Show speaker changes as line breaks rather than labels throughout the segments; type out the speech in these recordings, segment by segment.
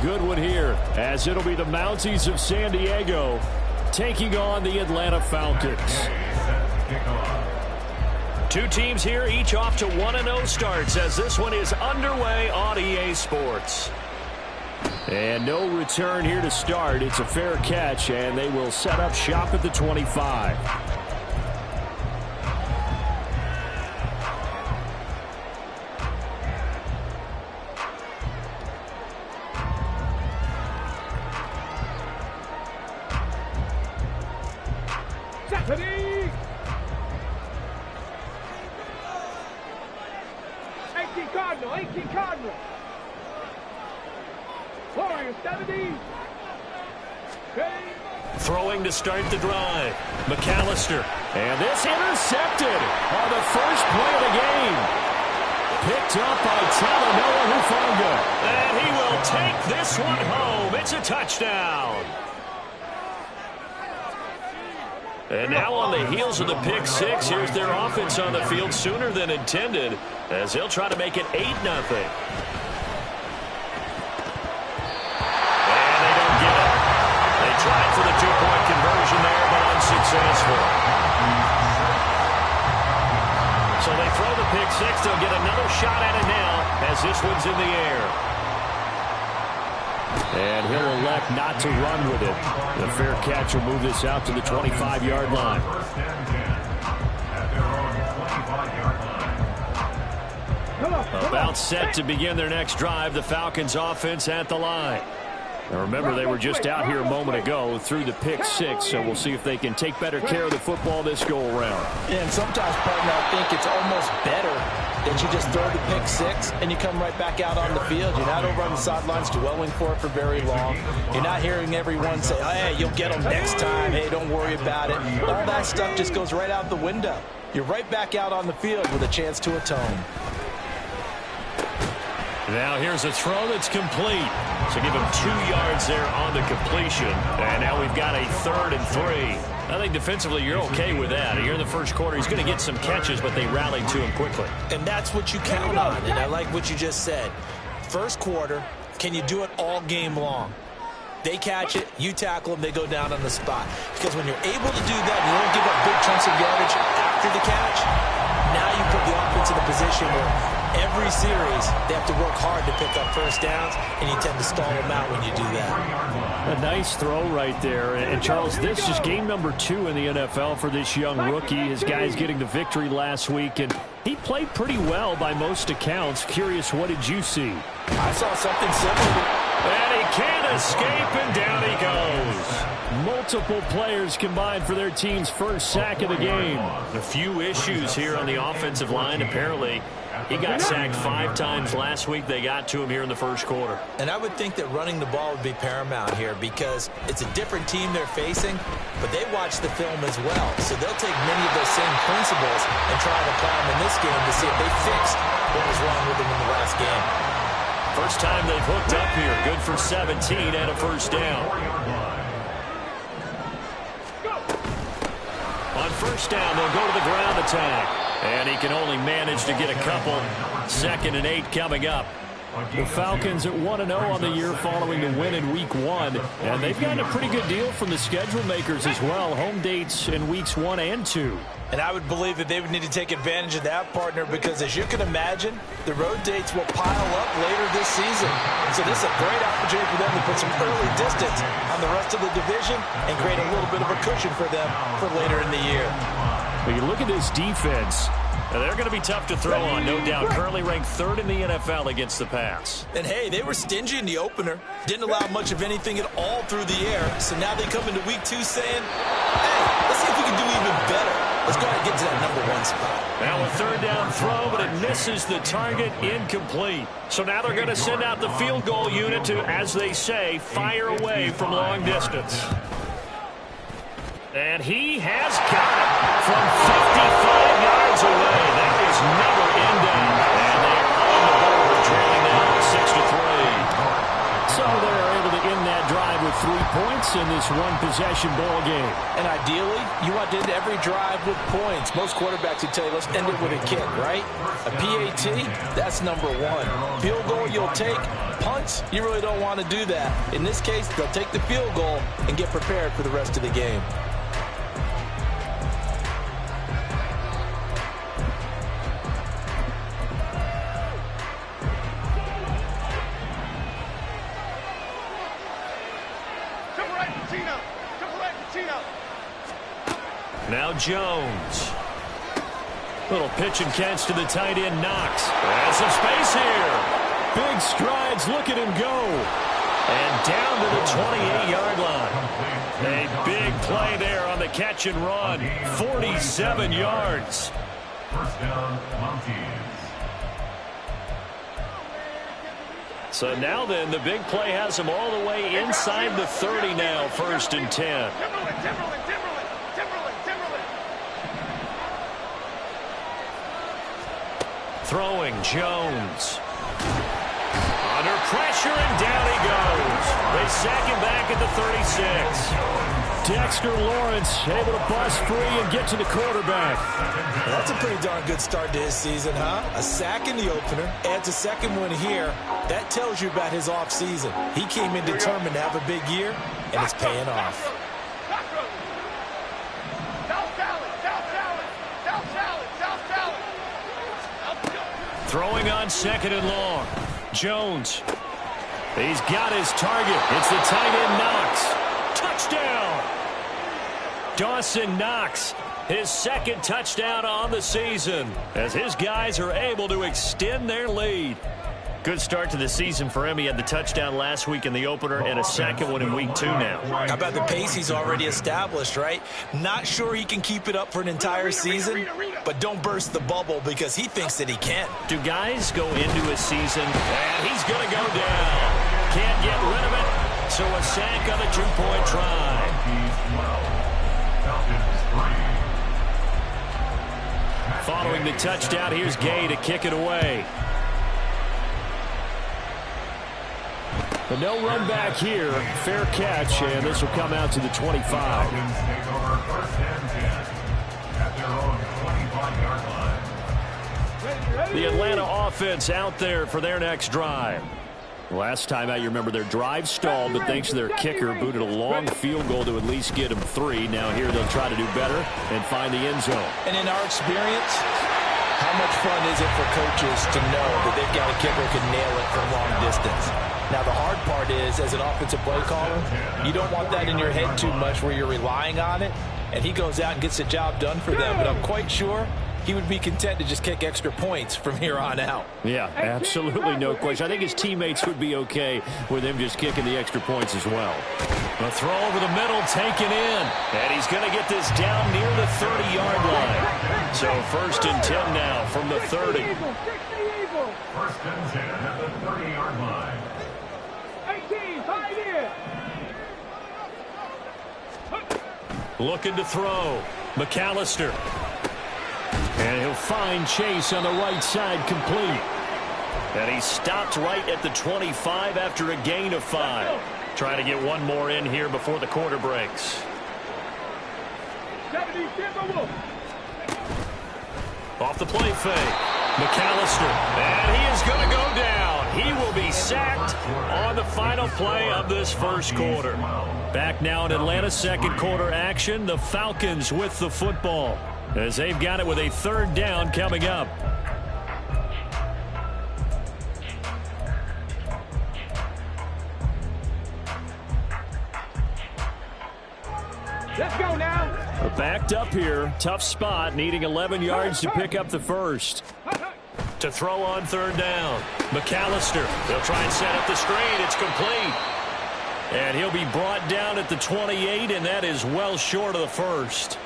good one here, as it'll be the Mounties of San Diego taking on the Atlanta Falcons. Two teams here, each off to 1-0 starts, as this one is underway on EA Sports. And no return here to start. It's a fair catch, and they will set up shop at the 25.
Stephanie! 18 Cardinal! Warriors 70!
Throwing to start the drive. McAllister. And this intercepted on the first play of the game. Picked up by Talanoa Hufanga. And he will take this one home. It's a touchdown. And now on the heels of the pick six, here's their offense on the field sooner than intended, as they'll try to make it 8-0. And they don't get it. They tried for the two-point conversion there, but unsuccessful. So they throw the pick six. They'll get another shot at it now, as this one's in the air. And he'll elect not to run with it. The fair catch will move this out to the 25-yard line. About set to begin their next drive. The Falcons offense at the line. Now remember, they were just out here a moment ago through the pick six, so we'll see if they can take better care of the football this go-around.
Yeah, and sometimes, partner, I think it's almost better that you just throw the pick six and you come right back out on the field. You're not over on the sidelines dwelling for it for very long. You're not hearing everyone say, hey, you'll get them next time. Hey, don't worry about it. All that stuff just goes right out the window. You're right back out on the field with a chance to atone.
Now here's a throw that's complete. So give him 2 yards there on the completion. And now we've got a 3rd and 3. I think defensively you're okay with that. Here in the first quarter, he's going to get some catches, but they rallied to him quickly.
And that's what you count on. And I like what you just said. First quarter, can you do it all game long? They catch it, you tackle them, they go down on the spot. Because when you're able to do that, you don't give up big chunks of yardage after the catch. Now you put the offense in a position where every series, they have to work hard to pick up first downs, and you tend to stall them out when you do that.
A nice throw right there. And, Charles, this is game number 2 in the NFL for this young rookie. His guys getting the victory last week, and he played pretty well by most accounts. Curious, what did you see?
I saw something similar.
And he can't escape, and down he goes. Multiple players combined for their team's first sack of the game. A few issues here on the offensive line, apparently. He got sacked 5 times last week. They got to him here in the first quarter.
And I would think that running the ball would be paramount here because it's a different team they're facing, but they watch the film as well. So they'll take many of those same principles and try to apply them in this game to see if they fixed what was wrong with them in the last game.
First time they've hooked up here. Good for 17 and a first down. On first down, they'll go to the ground attack. And he can only manage to get a couple. 2nd and 8 coming up. The Falcons at 1-0 on the year following the win in Week 1. And they've gotten a pretty good deal from the schedule makers as well. Home dates in Weeks 1 and 2.
And I would believe that they would need to take advantage of that, partner, because as you can imagine, the road dates will pile up later this season. So this is a great opportunity for them to put some early distance on the rest of the division and create a little bit of a cushion for them for later in the year.
When you look at this defense, they're going to be tough to throw on, no doubt. Currently ranked 3rd in the NFL against the pass.
And, hey, they were stingy in the opener. Didn't allow much of anything at all through the air. So now they come into Week 2 saying, hey, let's see if we can do even better. Let's go ahead and get to that number 1 spot.
Now a 3rd down throw, but it misses the target, incomplete. So now they're going to send out the field goal unit to, as they say, fire away from long distance. And he has got it from 55 yards away. That is never in doubt. And they are on the board, trailing now 6-3. So they're able to to end that drive with 3 points in this one-possession ball game.
And ideally, you want to end every drive with points. Most quarterbacks would tell you, let's end it with a kick, right? A PAT, that's number 1. Field goal you'll take. Punts, you really don't want to do that. In this case, they'll take the field goal and get prepared for the rest of the game.
Now Jones. Little pitch and catch to the tight end, Knox. Has some space here. Big strides. Look at him go. And down to the 28-yard line. A big play there on the catch and run. 47 yards.
First down, Monkeys.
So now then, the big play has him all the way inside the 30 now. 1st and 10. Throwing, Jones. Under pressure, and down he goes. They sack him back at the 36. Dexter Lawrence able to bust free and get to the quarterback.
That's a pretty darn good start to his season, huh? A sack in the opener, adds a second one here. That tells you about his offseason. He came in determined to have a big year, and it's paying off.
Throwing on 2nd and long. Jones. He's got his target. It's the tight end, Knox. Touchdown! Dawson Knox, his 2nd touchdown on the season, as his guys are able to extend their lead. Good start to the season for him. He had the touchdown last week in the opener and a second one in week 2 now.
How about the pace he's already established, right? Not sure he can keep it up for an entire season, but don't burst the bubble because he thinks that he can.
Do guys go into a season, and he's going to go down. Can't get rid of it, so a sack on the 2-point try. Following the touchdown, here's Gay to kick it away. But no run back here. Fair catch, and this will come out to the 25. The Atlanta offense out there for their next drive. Last time out, you remember their drive stalled, but thanks to their kicker, booted a long field goal to at least get them 3. Now here they'll try to do better and find the end zone.
And in our experience, how much fun is it for coaches to know that they've got a kicker who can nail it from long distance? Now, the hard part is, as an offensive play caller, you don't want that in your head too much where you're relying on it, and he goes out and gets the job done for them. But I'm quite sure he would be content to just kick extra points from here on out.
Yeah, absolutely no question. I think his teammates would be okay with him just kicking the extra points as well. A throw over the middle, taken in, and he's going to get this down near the 30-yard line. So 1st and 10 now from the 30.
1st and 10 at the 30-yard line.
18, tight end.
Looking to throw. McAllister. And he'll find Chase on the right side, complete. And he stopped right at the 25 after a gain of 5. Trying to get one more in here before the quarter breaks. Off the play fake. McAllister. And he is going to go down. He will be sacked on the final play of this first quarter. Back now in Atlanta, second quarter action. The Falcons with the football, as they've got it with a 3rd down coming up.
Let's go now.
We're backed up here. Tough spot, needing 11 yards to pick up the first. To throw on 3rd down. McAllister. They'll try and set up the screen. It's complete. And he'll be brought down at the 28, and that is well short of the first.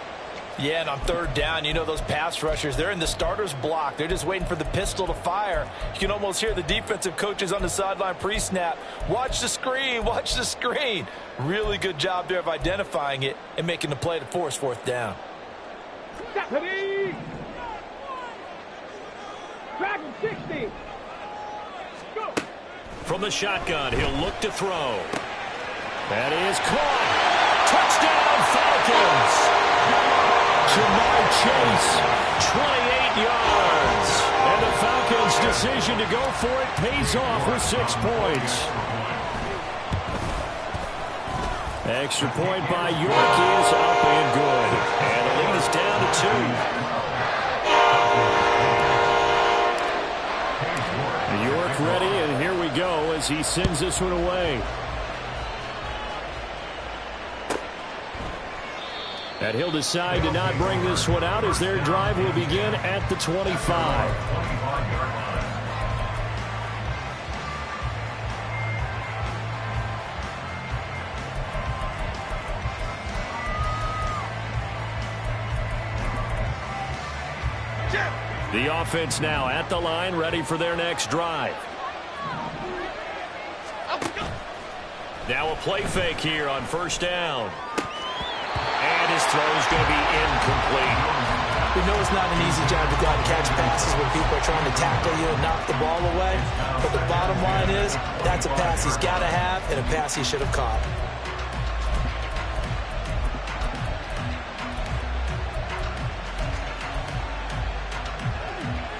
Yeah, and on 3rd down, you know those pass rushers, they're in the starter's block. They're just waiting for the pistol to fire. You can almost hear the defensive coaches on the sideline pre-snap. Watch the screen, watch the screen. Really good job there of identifying it and making the play to force 4th down.
Stephanie! Dragon 60. Go.
From the shotgun, he'll look to throw. That is caught. Touchdown, Falcons. Jamar Chase, 28 yards. And the Falcons' decision to go for it pays off with 6 points. Extra point by York is up and good. And the lead is down to 2. York ready, and here we go as he sends this one away. And he'll decide to not bring this one out as their drive will begin at the 25. The offense now at the line, ready for their next drive. Now a play fake here on first down. And his throw is going to be incomplete.
We know it's not an easy job to go out and catch passes when people are trying to tackle you and knock the ball away. But the bottom line is, that's a pass he's got to have and a pass he should have caught.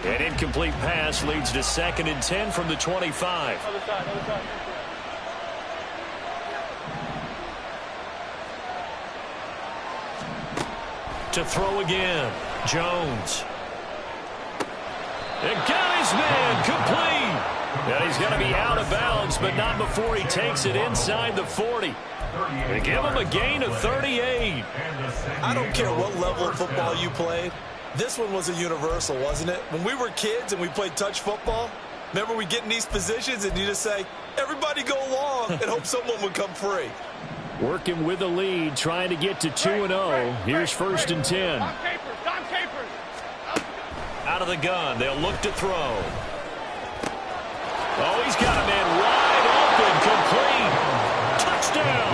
An incomplete pass leads to 2nd and 10 from the 25.
Other side, other side.
To throw again, Jones. And got his man complete. And he's going to be out of bounds, but not before he takes it inside the 40. They give him a gain of 38.
I don't care what level of football you played. This one was a universal, wasn't it? When we were kids and we played touch football, remember we get in these positions and you just say, everybody go long, and hope someone would come free.
Working with the lead, trying to get to 2-0. Here's 1st and 10.
Don Capers, Don Capers.
Out of the gun, they'll look to throw. Oh, he's got a man wide open, complete. Touchdown.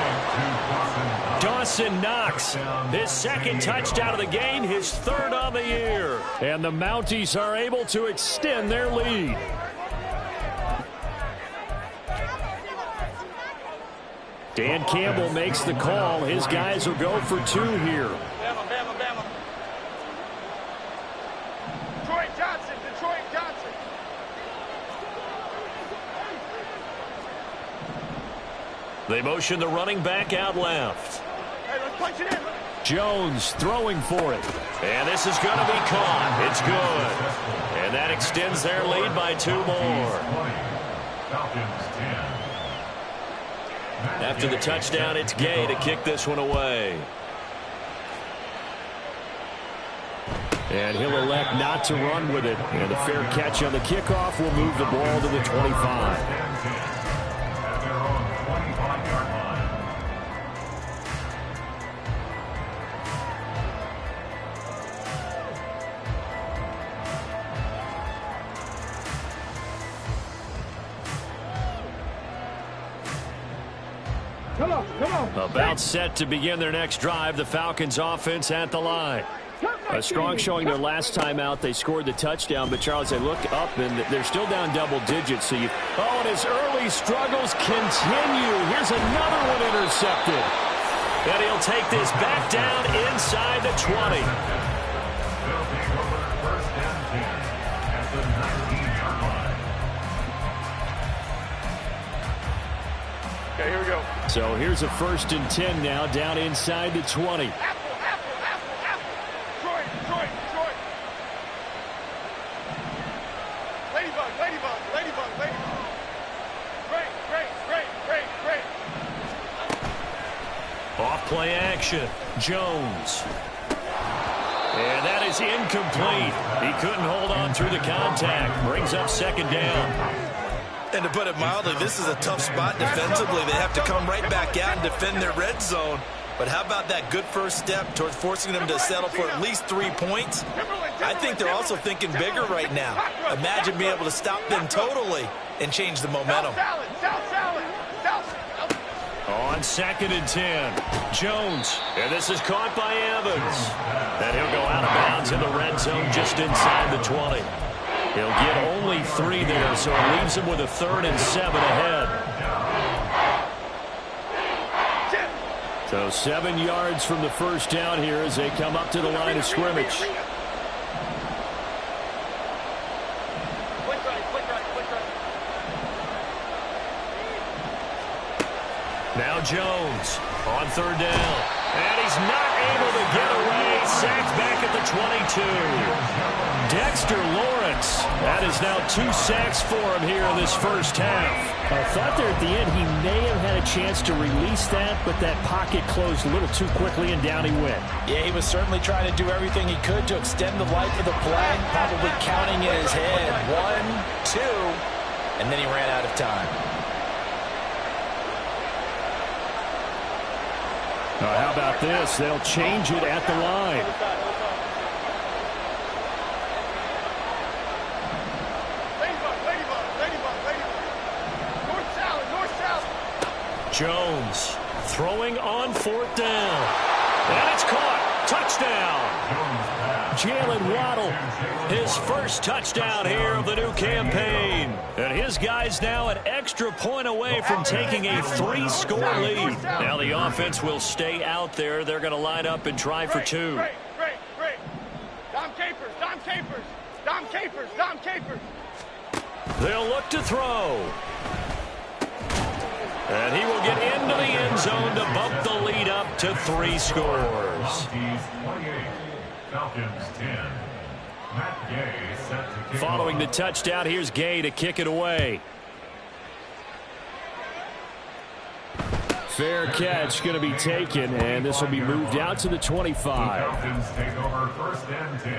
Dawson Knox, his 2nd touchdown of the game, his 3rd on the year. And the Mounties are able to extend their lead. Dan Campbell makes the call. His guys will go for 2 here.
Bama, Bama, Bama. Detroit Johnson, Detroit Johnson.
They motion the running back out left.
Hey, let's punch it in.
Jones throwing for it. And this is going to be caught. It's good. And that extends their lead by 2 more.
Falcons 10.
After the touchdown, it's Gay to kick this one away. And he'll elect not to run with it. And a fair catch on the kickoff will move the ball to the 25.
At their own 25-yard line.
Come on, come on.
About set to begin their next drive. The Falcons offense at the line. A strong showing their last time out. They scored the touchdown, but Charles, they look up and they're still down double digits. So and his early struggles continue. Here's another one intercepted. And he'll take this back down inside the 20.
They'll take over 1st and 10 at the 19-yard line.
Okay, here we go.
So here's a 1st and 10 now, down inside the 20.
Apple, apple, apple, apple. Detroit, Detroit, Detroit. Ladybug, ladybug, ladybug, ladybug. Great, great, great, great, great.
Off play action. Jones. And that is incomplete. He couldn't hold on through the contact. Brings up 2nd down.
And to put it mildly, this is a tough spot defensively. They have to come right back out and defend their red zone. But how about that good first step towards forcing them to settle for at least 3 points? I think they're also thinking bigger right now. Imagine being able to stop them totally and change the momentum.
South salad, south.
On 2nd and 10, Jones. And this is caught by Evans. And he'll go out of bounds in the red zone just inside the 20. He'll get only 3 there, so it leaves him with a 3rd and 7 ahead. So 7 yards from the first down here as they come up to the line of scrimmage.
Quick right.
Now Jones on third down. And he's not able to get away. Sacked back at the 22. Dexter Lawrence. That is now 2 sacks for him here in this first half.
I thought there at the end he may have had a chance to release that, but that pocket closed a little too quickly and down he went.
Yeah, he was certainly trying to do everything he could to extend the life of the play, probably counting in his head 1, 2, and then he ran out of time.
How about this? They'll change it at the line. Jones throwing on 4th down. And it's caught. Touchdown. Jalen Waddle, his first touchdown here of the new campaign. And his guys now an extra point away from taking a 3-score lead. Now the offense will stay out there. They're going to line up and try for 2.
Great. Dom Capers.
They'll look to throw. And he will get into the end zone to bump the lead up to 3 scores.
Falcons 10. Matt Gay set to kick
Following
off.
the touchdown, here's Gay to kick it away. Fair catch going to be taken, and this will be moved out to the 25.
Falcons take over 1st and 10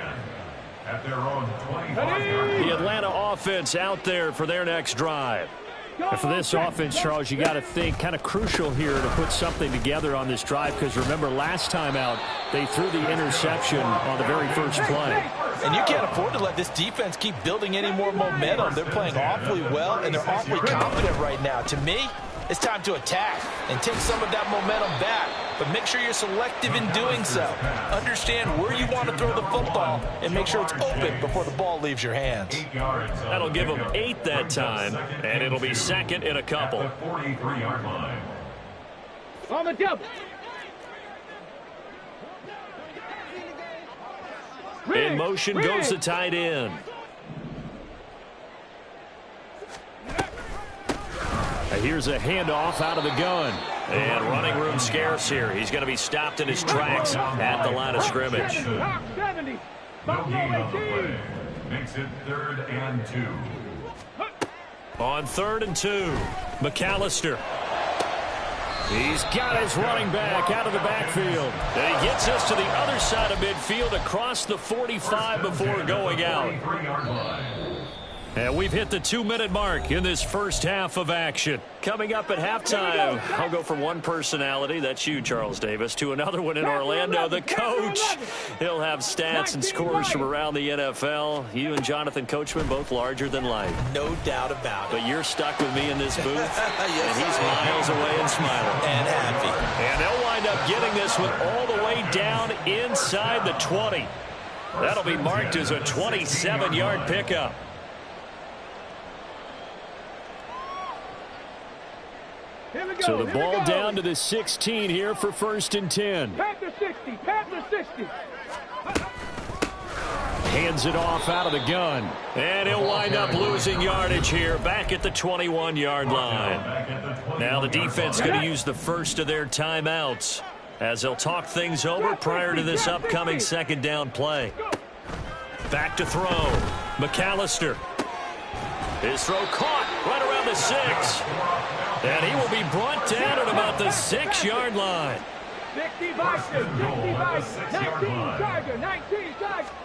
at their own 25-yard
The Atlanta offense out there for their next drive.
And for this offense, Charles, you got to think kind of crucial here to put something together on this drive, because remember last time out they threw the interception on the very first play.
And you can't afford to let this defense keep building any more momentum. They're playing awfully well, and they're awfully confident right now. To me, it's time to attack and take some of that momentum back. But make sure you're selective in doing so. Understand where you want to throw the football and make sure it's open before the ball leaves your hands.
8 yards.
That'll give them 8 that time, and it'll be 2nd and a couple.
At the 43-yard line.
On the double.
In motion goes the tight end. Here's a handoff out of the gun. And running room scarce here. He's going to be stopped in his tracks at the line of scrimmage.
70.
No gain on the play. Makes it 3rd and 2.
On 3rd and 2, McAllister. He's got his running back out of the backfield. And he gets us to the other side of midfield across the 45 before going out.
43-yard line.
And we've hit the 2-minute mark in this first half of action. Coming up at halftime, I'll go from one personality, that's you, Charles Davis, to another one in Orlando, the coach. He'll have stats and scores from around the NFL. You and Jonathan Coachman, both larger than life.
No doubt about it.
But you're stuck with me in this booth, and he's miles away and smiling.
And happy.
And they'll wind up getting this one all the way down inside the 20. That'll be marked as a 27-yard pickup. So the ball down to the 16 here for 1st and 10.
Panther 60. Panther 60.
Hands it off out of the gun. And he'll wind up losing yardage here back at the 21-yard line. Now the defense going to use the first of their timeouts as they'll talk things over prior to this upcoming 2nd down play. Back to throw. McAllister. His throw caught right around the 6. And he will be brought down at about the 6-yard line.
19 Tiger.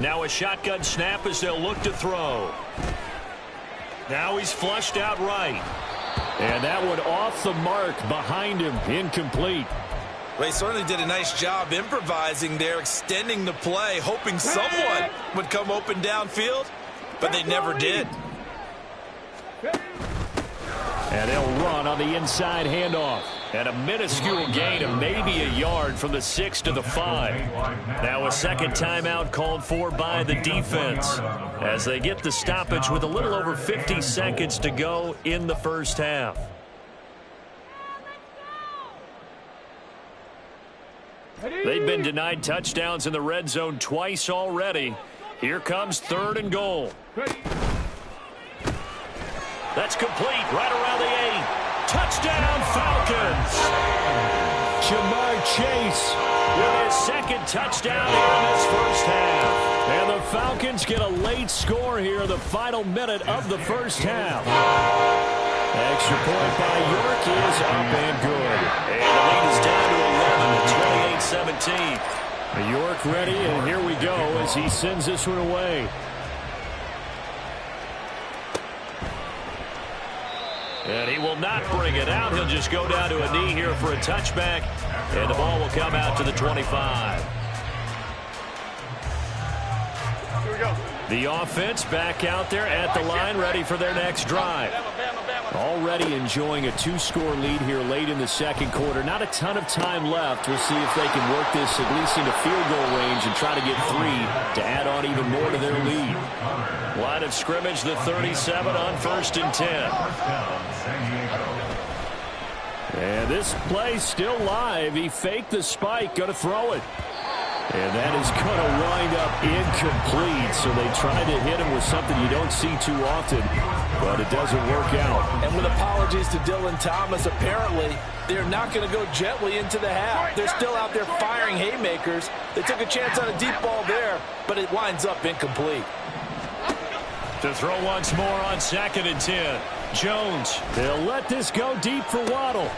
Now a shotgun snap as they'll look to throw. Now he's flushed out right. And that one off the mark behind him, incomplete.
Well, he certainly did a nice job improvising there, extending the play, hoping someone would come open downfield, but they never did.
And they'll run on the inside handoff. And a minuscule gain of maybe a yard from the 6 to the 5. Now a 2nd timeout called for by the defense as they get the stoppage with a little over 50 seconds to go in the first half. They've been denied touchdowns in the red zone twice already. Here comes 3rd and goal. That's complete right around the 8. Touchdown, Falcons.
Jamar Chase
with his 2nd touchdown here in this first half.
And the Falcons get a late score here, the final minute of the first half. Extra point by York is up and good.
And the lead is down to 11 at 28-17.
York ready, and here we go as he sends this one away.
And he will not bring it out. He'll just go down to a knee here for a touchback. And the ball will come out to the 25.
Here we go.
The offense back out there at the line, ready for their next drive.
Already enjoying a 2-score lead here late in the second quarter. Not a ton of time left. We'll see if they can work this at least into field goal range and try to get 3 to add on even more to their lead.
Line of scrimmage, the 37 on 1st and 10.
And this play still live. He faked the spike, going to throw it. And that is going to wind up incomplete. So they tried to hit him with something you don't see too often, but it doesn't work out.
And with apologies to Dylan Thomas, apparently they're not going to go gently into the half. They're still out there firing haymakers. They took a chance on a deep ball there, but it winds up incomplete.
To throw once more on 2nd and 10. Jones.
They'll let this go deep for Waddle.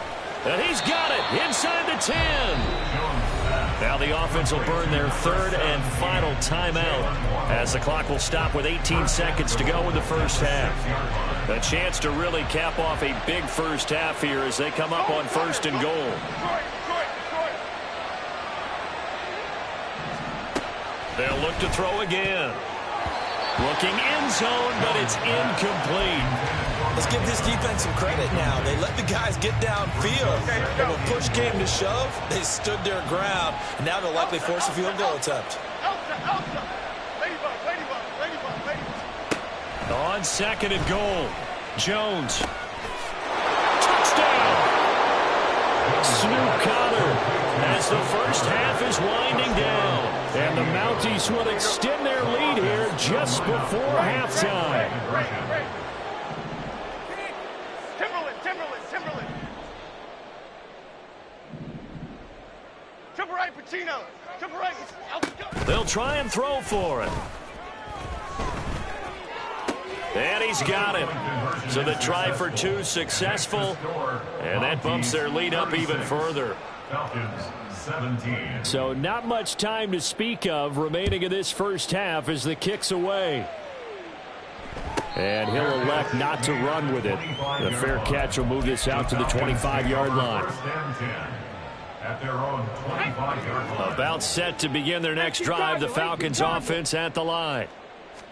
And he's got it inside the 10. Now the offense will burn their 3rd and final timeout as the clock will stop with 18 seconds to go in the first half. A chance to really cap off a big first half here as they come up on 1st and goal. They'll look to throw again. Looking end zone, but it's incomplete.
Let's give this defense some credit now. They let the guys get downfield. And when push came to shove, they stood their ground. And now they'll likely force a field goal attempt.
On 2nd and goal, Jones. Touchdown!
Snoop Connor.
As the first half is winding down.
And the Mounties will extend their lead here just before halftime.
Timberland. Triple right, Pacino. Triple right.
They'll try and throw for it. And he's got it. So the try for 2 successful. And that bumps their lead up even further.
So not much time to speak of remaining in this first half as the kick's away. And he'll elect not to run with it. The fair catch will move this out to the 25-yard line.
About set to begin their next drive, the Falcons offense at the line.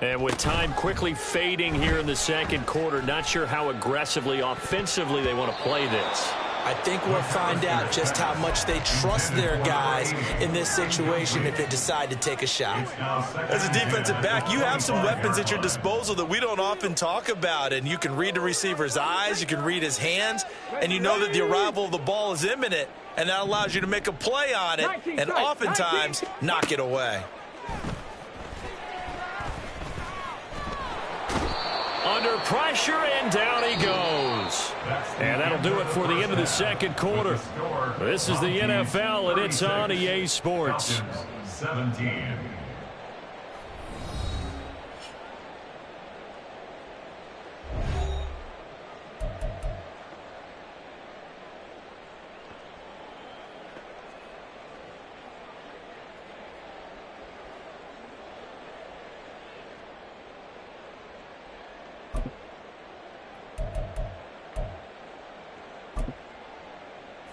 And with time quickly fading here in the second quarter, not sure how aggressively, offensively they want to play this.
I think we'll find out just how much they trust their guys in this situation if they decide to take a shot. As a defensive back, you have some weapons at your disposal that we don't often talk about, and you can read the receiver's eyes, you can read his hands, and you know that the arrival of the ball is imminent, and that allows you to make a play on it and oftentimes knock it away.
Under pressure, and down he goes. And that'll do it for the end of the second quarter. This is the NFL, and it's on EA Sports.
17.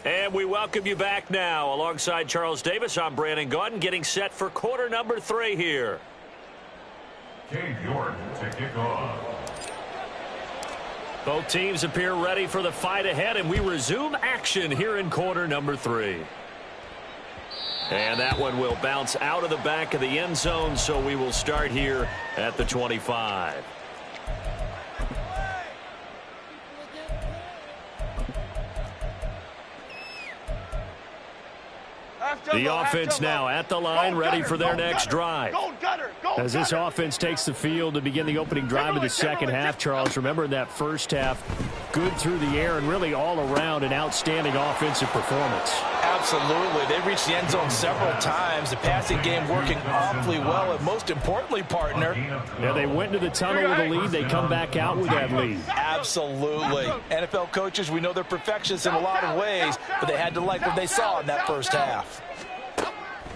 And we welcome you back now. Alongside Charles Davis, I'm Brandon Gaudin, getting set for quarter number 3 here.
Cade York to kick off.
Both teams appear ready for the fight ahead, and we resume action here in quarter number 3. And that one will bounce out of the back of the end zone, so we will start here at the 25. The offense now at the line, ready for their next drive. As this offense takes the field to begin the opening drive of the second half, Charles, remember in that first half, good through the air and really all around an outstanding offensive performance.
Absolutely. They reached the end zone several times. The passing game working awfully well, and most importantly, partner.
Yeah, they went into the tunnel with a lead. They come back out with that lead.
Absolutely. NFL coaches, we know they're perfectionists in a lot of ways, but they had to like what they saw in that first half.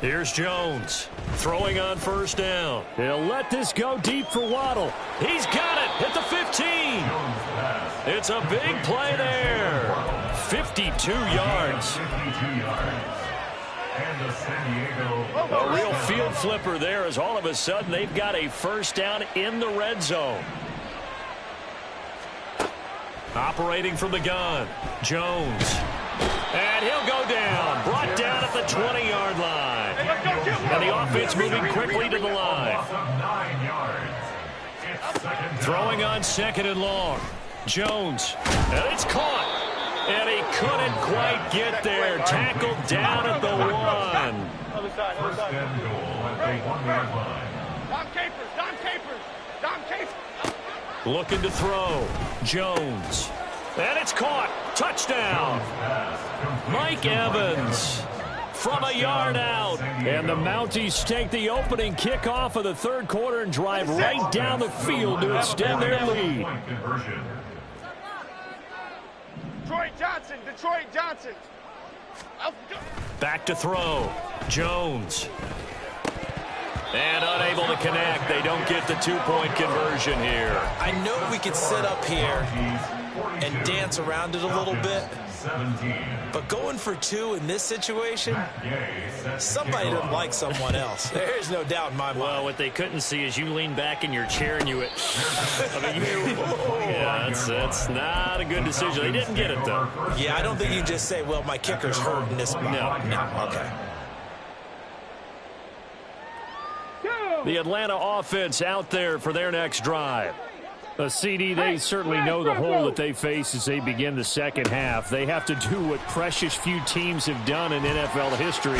Here's Jones throwing on first down. He'll let this go deep for Waddle. He's got it at the 15. It's a big play there. 52 yards. A real field flipper there as all of a sudden they've got a first down in the red zone. Operating from the gun, Jones. And he'll go down. Brought down at the 20-yard line. And the offense moving quickly to the line. Throwing on second and long. Jones. And it's caught. And he couldn't quite get there. Tackled down at the 1.
First and goal at the 1-yard line.
Dom Capers.
Looking to throw. Jones. And it's caught. Touchdown. Mike Evans from a yard out. And the Mounties take the opening kickoff of the third quarter and drive right down the field to extend their lead.
Detroit Johnson.
Back to throw. Jones. And unable to connect. They don't get the two-point conversion here.
I know we could sit up here and dance around it a little bit, but going for two in this situation, somebody doesn't like someone else. There's no doubt in my mind.
Well, what they couldn't see is you lean back in your chair and you went, yeah, that's not a good decision. They didn't get it, though.
Yeah, I don't think you can just say, well, my kicker's hurt in this spot. No, okay.
The Atlanta offense out there for their next drive. A CD, they certainly know the hole that they face as they begin the second half. They have to do what precious few teams have done in NFL history.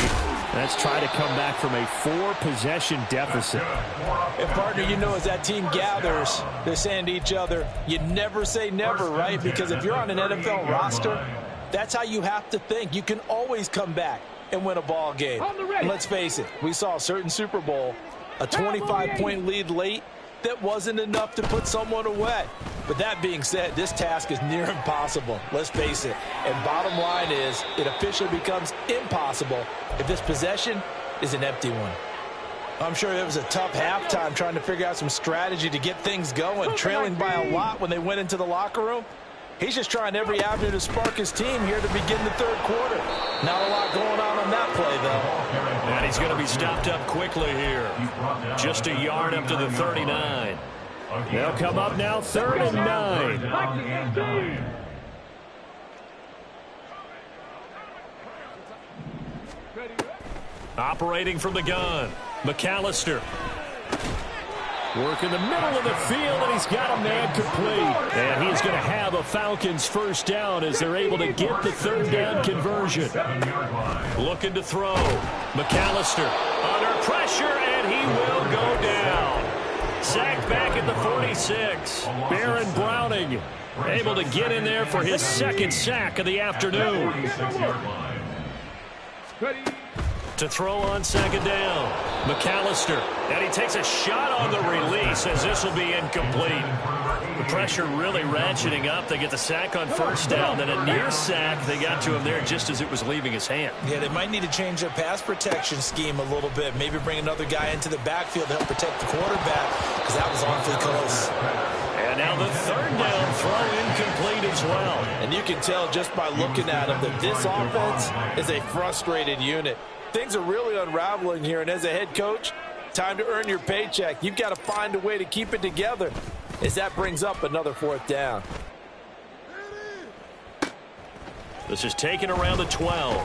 That's try to come back from a 4-possession deficit.
And, partner, you know, as that team gathers, they're saying to each other, you never say never, right? Because if you're on an NFL roster, that's how you have to think. You can always come back and win a ball game. And let's face it, we saw a certain Super Bowl, a 25-point lead late, that wasn't enough to put someone away. But that being said, this task is near impossible. Let's face it. And bottom line is, it officially becomes impossible if this possession is an empty one. I'm sure it was a tough halftime trying to figure out some strategy to get things going, trailing by a lot when they went into the locker room. He's just trying every avenue to spark his team here to begin the third quarter. Not a lot going on that play, though.
And he's going to be stopped up quickly here. Just a yard up to the 39. They'll come up now 3rd and 9. Operating from the gun, McAllister. Work in the middle of the field, and he's got a man complete. And he's going to have a Falcons first down as they're able to get the third down conversion. Looking to throw. McAllister under pressure, and he will go down. Sacked back at the 46. Baron Browning able to get in there for his second sack of the afternoon. To throw on second down. McAllister. And he takes a shot on the release as this will be incomplete. The pressure really ratcheting up. They get the sack on first down. Then a near sack. They got to him there just as it was leaving his hand.
Yeah, they might need to change their pass protection scheme a little bit. Maybe bring another guy into the backfield to help protect the quarterback, because that was awfully close.
And now the third down throw incomplete as well.
And you can tell just by looking at him that this offense is a frustrated unit. Things are really unraveling here, and as a head coach, time to earn your paycheck. You've got to find a way to keep it together as that brings up another fourth down.
This is taken around the 12.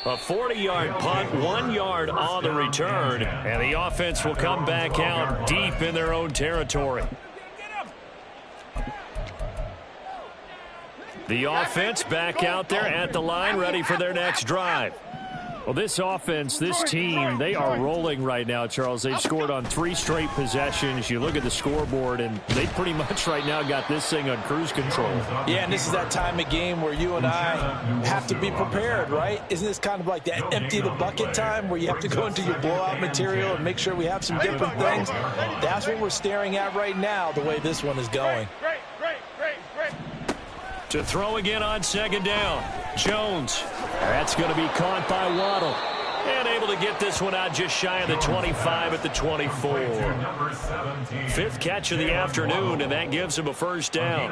A 40-yard punt, 1 yard on the return, and the offense will come back out deep in their own territory. The offense back out there at the line, ready for their next drive.
Well, this offense, this team, they are rolling right now, Charles. They've scored on 3 straight possessions. You look at the scoreboard, and they pretty much right now got this thing on cruise control.
Yeah, and this is that time of game where you and I have to be prepared, right? Isn't this kind of like that empty the bucket time where you have to go into your blowout material and make sure we have some different things? That's what we're staring at right now, the way this one is going.
Great.
To throw again on second down. Jones. That's going to be caught by Waddle. And able to get this one out just shy of the 25 at the 24. 5th catch of the afternoon, and that gives him a first down.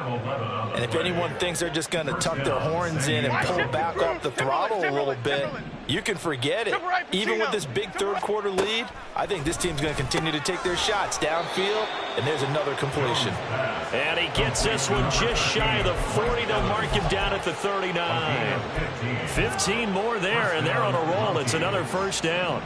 And if anyone thinks they're just going to tuck their horns in and pull back off the throttle a little bit, you can forget it. Even with this big third-quarter lead, I think this team's going to continue to take their shots downfield, and there's another completion.
And he gets this one just shy of the 40 to mark him down at the 39. 15 more there, and they're on a roll. It's another first down.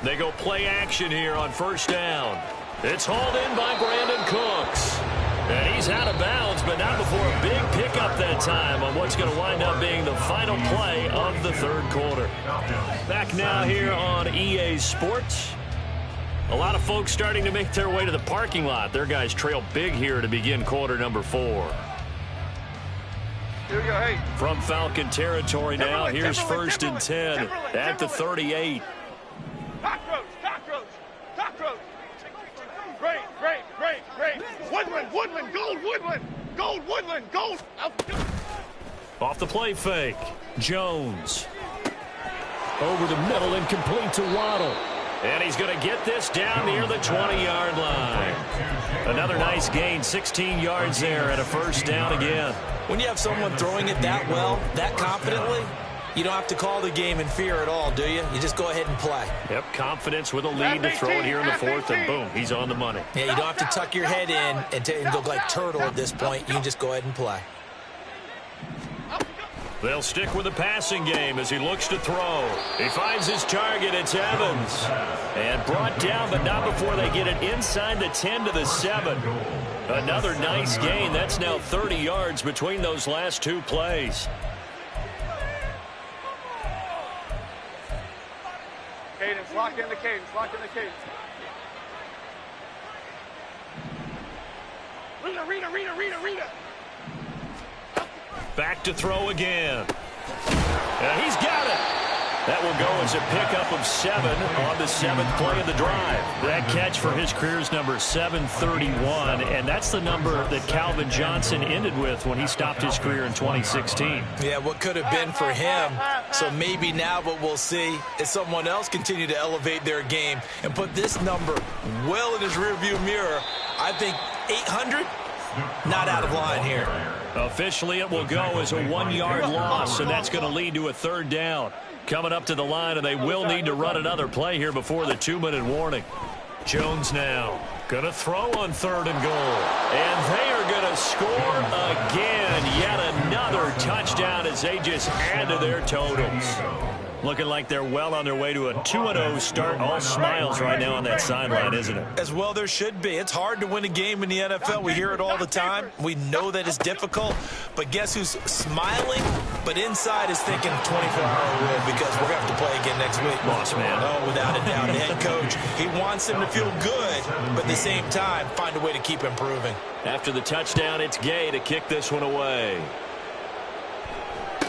They go play action here on first down. It's hauled in by Brandon Cooks. And he's out of bounds, but not before a big pickup that time on what's going to wind up being the final play of the third quarter. Back now here on EA Sports. A lot of folks starting to make their way to the parking lot. Their guys trail big here to begin quarter number 4.
Here we go, hey.
From Falcon territory now, here's first and 10 at the 38.
Cockroach. Great. Woodland, gold Woodland.
Off the play fake. Jones. Over the middle and complete to Waddle. And he's going to get this down near the 20-yard line. Another nice gain, 16 yards there, and a first down again.
When you have someone throwing it that well, that confidently, you don't have to call the game in fear at all, do you? You just go ahead and play.
Yep, confidence with a lead to throw it here in the 4th, and boom, he's on the money.
Yeah, you don't have to tuck your head in and go like turtle at this point. You can just go ahead and play.
They'll stick with the passing game as he looks to throw. He finds his target. It's Evans. And brought down, but not before they get it inside the 10 to the 7. Another nice gain. That's now 30 yards between those last 2 plays.
Cadence, lock in the cadence. Rita.
Back to throw again. And he's got it. That will go as a pickup of 7 on the 7th play of the drive. That catch for his career's number 731, and that's the number that Calvin Johnson ended with when he stopped his career in 2016.
Yeah, what could have been for him. So maybe now what we'll see is someone else continue to elevate their game and put this number well in his rearview mirror. I think 800, not out of line here.
Officially, it will go as a 1-yard loss, and that's going to lead to a third down. Coming up to the line, and they will need to run another play here before the 2-minute warning. Jones now going to throw on 3rd and goal. And they are going to score again. Yet another touchdown as they just add to their totals. Looking like they're well on their way to a 2-0 start. All smiles right now on that sideline, isn't it?
As well there should be. It's hard to win a game in the NFL. We hear it all the time. We know that it's difficult. But guess who's smiling, but inside is thinking 24-hour rule because we're going to have to play again next week.
Boss man.
Oh, without a doubt. The head coach, he wants them to feel good, but at the same time, find a way to keep improving.
After the touchdown, it's Gay to kick this one away.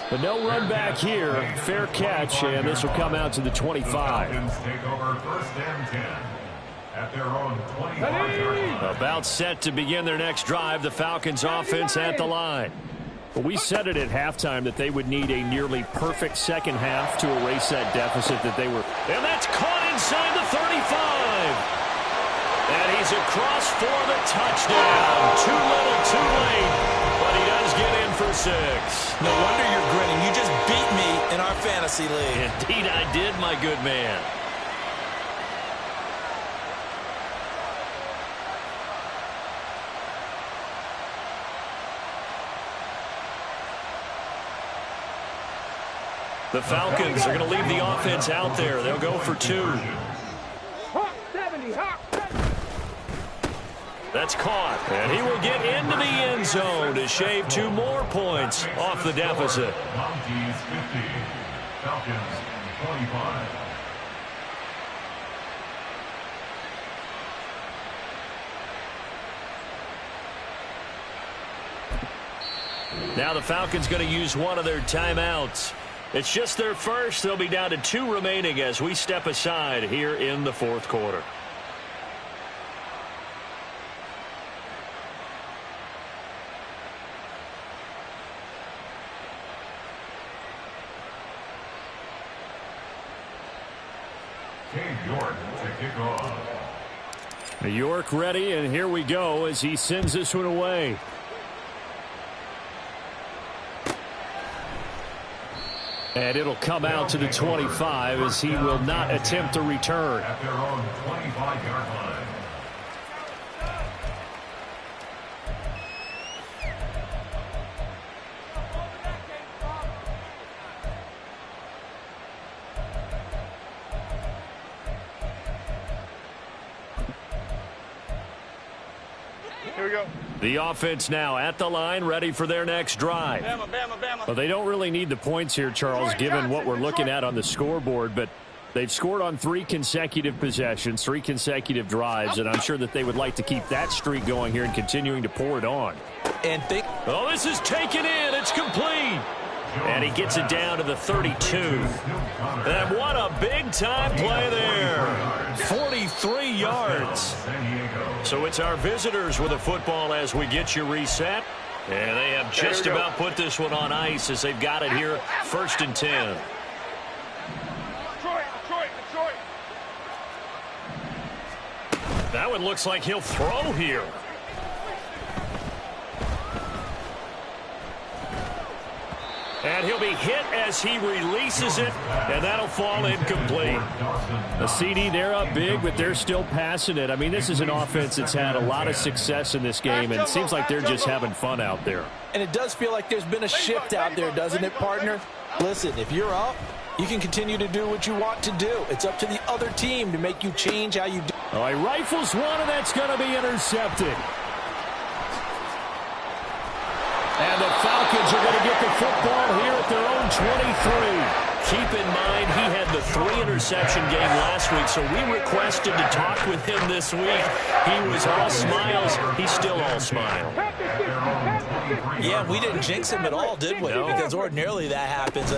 But no run back here. Fair catch, and this will come out to the 25.
Take over 1st and 10 at their own 25-yard.
About set to begin their next drive, the Falcons offense at the line.
But we said it at halftime that they would need a nearly perfect second half to erase that deficit that they were.
And that's caught inside the 35. And he's across for the touchdown. Too little, too late. But he does get in for 6.
No wonder you're grinning. You just beat me in our fantasy league.
Indeed I did, my good man. The Falcons are going to leave the offense out there. They'll go for 2. That's caught. And he will get into the end zone to shave 2 more points off the deficit.
Monkeys 50. Falcons 25.
Now the Falcons going to use one of their timeouts. It's just their first. They'll be down to 2 remaining as we step aside here in the 4th quarter.
York to kick off.
York ready, and here we go as he sends this one away. And it'll come out to the 25 as he will not attempt a return.
At their own 25-yard line.
Here we go.
The offense now at the line, ready for their next drive.
Bama, Bama, Bama.
Well, they don't really need the points here, Charles, given what we're looking at on the scoreboard, but they've scored on 3 consecutive possessions, 3 consecutive drives, and I'm sure that they would like to keep that streak going here and continuing to pour it on.
Oh, this is taken in. It's complete. And he gets it down to the 32. And what a big-time play there. 43 yards. So it's our visitors with a football as we get you reset. And they have just about put this one on ice as they've got it here, 1st and 10.
Detroit.
That one looks like he'll throw here. And he'll be hit as he releases it, and that'll fall incomplete.
The CD, they're up big, but they're still passing it. I mean, this is an offense that's had a lot of success in this game, and it seems like they're just having fun out there.
And it does feel like there's been a shift out there, doesn't it, partner? Listen, if you're up, you can continue to do what you want to do. It's up to the other team to make you change how you do.
Oh, he rifles one, and that's going to be intercepted. And the Falcons are going to get the football here at their own 23.
Keep in mind, he had the 3-interception game last week, so we requested to talk with him this week. He was all smiles. He's still all smile.
Yeah, we didn't jinx him at all, did we?
No.
Because ordinarily that happens.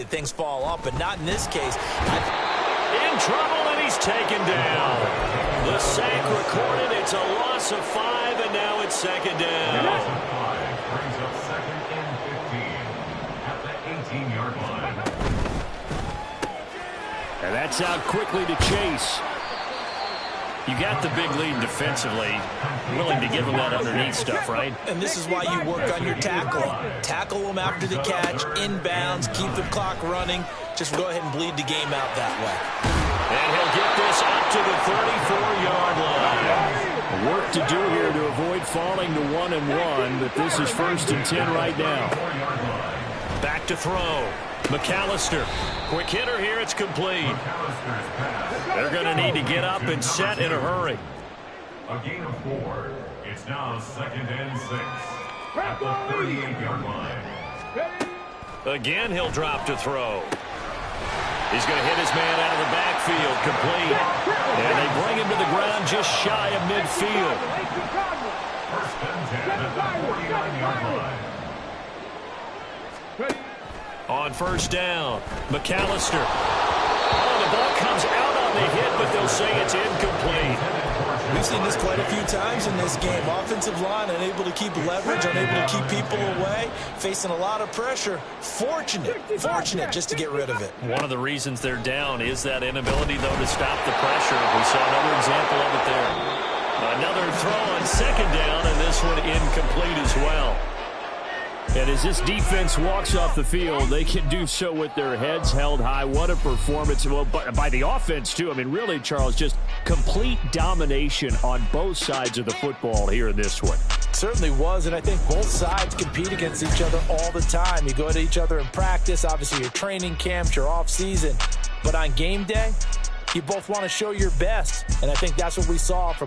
Things fall off, but not in this case.
In trouble, and he's taken down. The sack recorded. It's a loss of 5, and now it's 2nd down.
Brings up 2nd and 15 at the 18-yard line.
And that's out quickly to Chase.
You got the big lead defensively, willing to give him that underneath stuff, right?
And this is why you work on your tackling. Tackle them after the catch, inbounds, keep the clock running. Just go ahead and bleed the game out that way.
And he'll get this up to the 34-yard line.
Work to do here to avoid falling to 1-1, but this is 1st and 10 right now.
Back to throw. McAllister. Quick hitter here. It's complete. They're going to need to get up and set in a hurry.
A gain of 4. It's now 2nd and 6 at the 38-yard line.
Again, he'll drop to throw. He's going to hit his man out of the backfield, complete. And they bring him to the ground just shy of midfield.
1st and 10 at the 49-yard line.
On 1st down, McAllister. Oh, the ball comes out on the hit, but they'll say it's incomplete.
We've seen this quite a few times in this game. Offensive line unable to keep leverage, unable to keep people away, facing a lot of pressure. Fortunate just to get rid of it.
One of the reasons they're down is that inability, though, to stop the pressure. We saw another example of it there. Another throw on 2nd down, and this one incomplete as well.
And as this defense walks off the field, they can do so with their heads held high. What a performance. Well, by the offense, too. I mean, really, Charles, just complete domination on both sides of the football here in this one.
Certainly was, and I think both sides compete against each other all the time. You go to each other in practice, obviously your training camps, your off-season. But on game day, you both want to show your best, and I think that's what we saw from